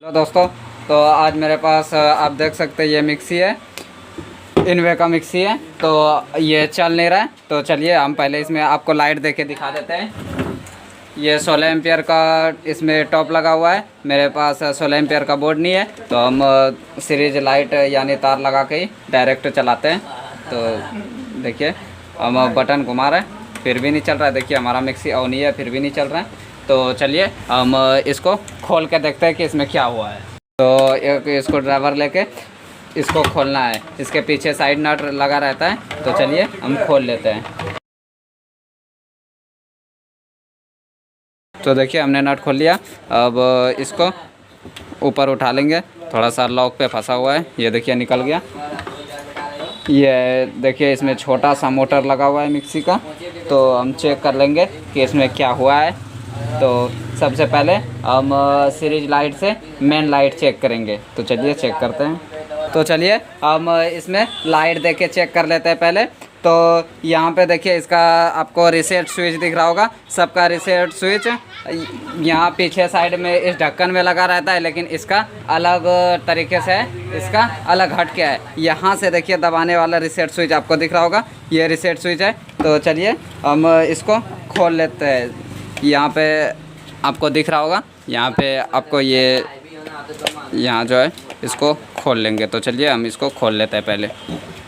तो दोस्तों, तो आज मेरे पास आप देख सकते हैं ये मिक्सी है, इनवे का मिक्सी है। तो ये चल नहीं रहा है, तो चलिए हम पहले इसमें आपको लाइट देके दिखा देते हैं। ये 16 एम्पियर का इसमें टॉप लगा हुआ है। मेरे पास 16 एम्पियर का बोर्ड नहीं है, तो हम सीरीज लाइट यानी तार लगा के ही डायरेक्ट चलाते हैं। तो देखिए हम बटन घुमा रहे हैं, फिर भी नहीं चल रहा है। देखिए हमारा मिक्सी ऑन ही है, फिर भी नहीं चल रहा है। तो चलिए हम इसको खोल के देखते हैं कि इसमें क्या हुआ है। तो एक इसको ड्राइवर लेके इसको खोलना है। इसके पीछे साइड नट लगा रहता है, तो चलिए हम खोल लेते हैं। तो देखिए हमने नट खोल लिया। अब इसको ऊपर उठा लेंगे। थोड़ा सा लॉक पे फंसा हुआ है, ये देखिए निकल गया। ये देखिए इसमें छोटा सा मोटर लगा हुआ है मिक्सी का। तो हम चेक कर लेंगे कि इसमें क्या हुआ है। तो सबसे पहले हम सीरीज लाइट से मेन लाइट चेक करेंगे। तो चलिए चेक करते हैं। तो चलिए हम इसमें लाइट देके चेक कर लेते हैं पहले। तो यहाँ पे देखिए इसका आपको रीसेट स्विच दिख रहा होगा। सबका रीसेट स्विच यहाँ पीछे साइड में इस ढक्कन में लगा रहता है, लेकिन इसका अलग तरीके से है, इसका अलग हट के है। यहाँ से देखिए दबाने वाला रीसेट स्विच आपको दिख रहा होगा, ये रीसेट स्विच है। तो चलिए हम इसको खोल लेते हैं। यहाँ पे आपको दिख रहा होगा, यहाँ पे आपको ये यहाँ जो है इसको खोल लेंगे। तो चलिए हम इसको खोल लेते हैं पहले।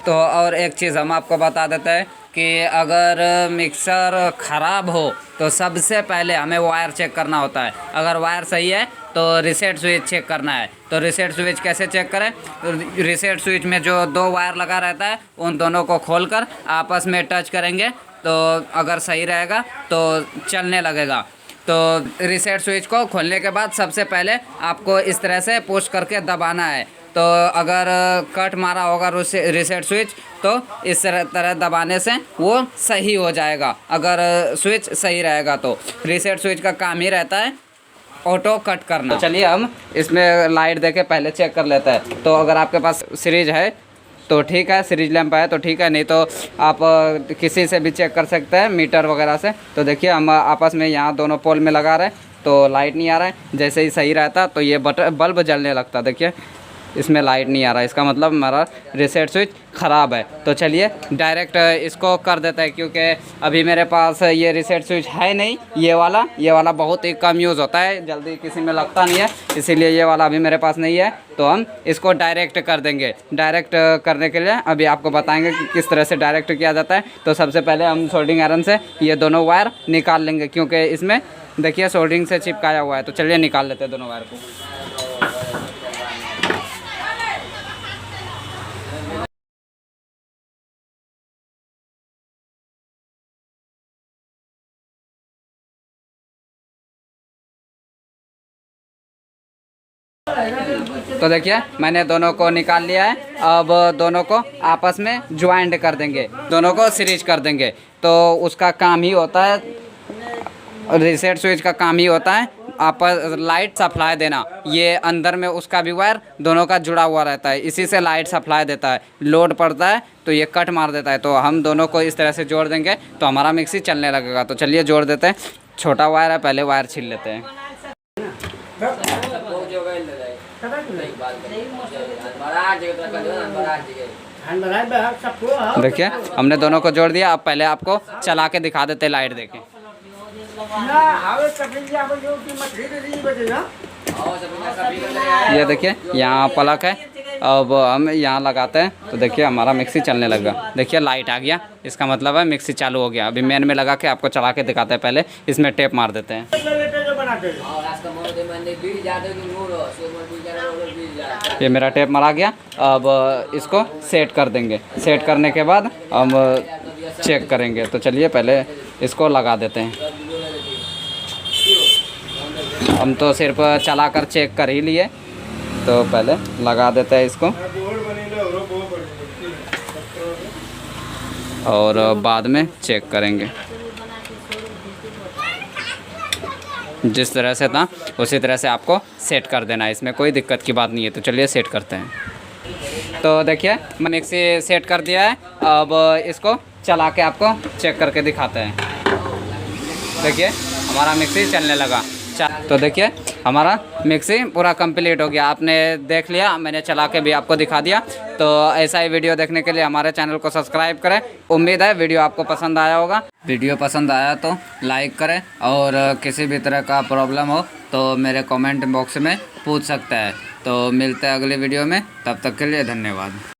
तो और एक चीज़ हम आपको बता देते हैं कि अगर मिक्सर ख़राब हो तो सबसे पहले हमें वायर चेक करना होता है। अगर वायर सही है तो रीसेट स्विच चेक करना है। तो रीसेट स्विच कैसे चेक करें? तो रीसेट स्विच में जो दो वायर लगा रहता है, उन दोनों को खोलकर आपस में टच करेंगे। तो अगर सही रहेगा तो चलने लगेगा। तो रीसेट स्विच को खोलने के बाद सबसे पहले आपको इस तरह से पुश करके दबाना है। तो अगर कट मारा होगा रीसेट स्विच, तो इस तरह दबाने से वो सही हो जाएगा। अगर स्विच सही रहेगा तो रीसेट स्विच का काम ही रहता है ऑटो कट करना। तो चलिए हम इसमें लाइट देके पहले चेक कर लेते हैं। तो अगर आपके पास सीरीज है तो ठीक है, सीरीज लैंप है तो ठीक है, नहीं तो आप किसी से भी चेक कर सकते हैं, मीटर वगैरह से। तो देखिए हम आपस में यहाँ दोनों पोल में लगा रहे हैं, तो लाइट नहीं आ रहा है। जैसे ही सही रहता तो ये बल्ब जलने लगता। देखिए इसमें लाइट नहीं आ रहा है, इसका मतलब हमारा रीसेट स्विच ख़राब है। तो चलिए डायरेक्ट इसको कर देते हैं, क्योंकि अभी मेरे पास ये रीसेट स्विच है नहीं। ये वाला बहुत ही कम यूज़ होता है, जल्दी किसी में लगता नहीं है, इसीलिए ये वाला अभी मेरे पास नहीं है। तो हम इसको डायरेक्ट कर देंगे। डायरेक्ट करने के लिए अभी आपको बताएंगे कि किस तरह से डायरेक्ट किया जाता है। तो सबसे पहले हम सोल्डिंग आयरन से ये दोनों वायर निकाल लेंगे, क्योंकि इसमें देखिए सोल्डिंग से चिपकाया हुआ है। तो चलिए निकाल लेते हैं दोनों वायर को। तो देखिए मैंने दोनों को निकाल लिया है। अब दोनों को आपस में ज्वाइंट कर देंगे, दोनों को सीरीज कर देंगे। तो उसका काम ही होता है, रीसेट स्विच का काम ही होता है आपस लाइट सप्लाई देना। ये अंदर में उसका भी वायर दोनों का जुड़ा हुआ रहता है, इसी से लाइट सप्लाई देता है। लोड पड़ता है तो ये कट मार देता है। तो हम दोनों को इस तरह से जोड़ देंगे तो हमारा मिक्सी चलने लगेगा। तो चलिए जोड़ देते हैं। छोटा वायर है, पहले वायर छील लेते हैं। देखिए हमने दोनों को जोड़ दिया। अब पहले आपको चला के दिखा देते हैं लाइट देके। ये देखिए यहाँ प्लग है। अब हम यहाँ लगाते हैं तो देखिए हमारा मिक्सी चलने लगा। देखिए लाइट आ गया, इसका मतलब है मिक्सी चालू हो गया। अभी मेन में लगा के आपको चला के दिखाते हैं। पहले इसमें टेप मार देते हैं। ये मेरा टेप मारा गया। अब इसको सेट कर देंगे। सेट करने के बाद हम चेक करेंगे। तो चलिए पहले इसको लगा देते हैं। हम तो सिर्फ चला कर चेक कर ही लिए, तो पहले लगा देते हैं इसको और बाद में चेक करेंगे। जिस तरह से था उसी तरह से आपको सेट कर देना है, इसमें कोई दिक्कत की बात नहीं है। तो चलिए सेट करते हैं। तो देखिए मैंने मिक्सी सेट कर दिया है। अब इसको चला के आपको चेक करके दिखाते हैं। देखिए हमारा मिक्सी चलने लगा। तो देखिए हमारा मिक्सी पूरा कंप्लीट हो गया। आपने देख लिया, मैंने चला के भी आपको दिखा दिया। तो ऐसा ही वीडियो देखने के लिए हमारे चैनल को सब्सक्राइब करें। उम्मीद है वीडियो आपको पसंद आया होगा। वीडियो पसंद आया तो लाइक करें, और किसी भी तरह का प्रॉब्लम हो तो मेरे कमेंट बॉक्स में पूछ सकते हैं। तो मिलते हैं अगले वीडियो में, तब तक के लिए धन्यवाद।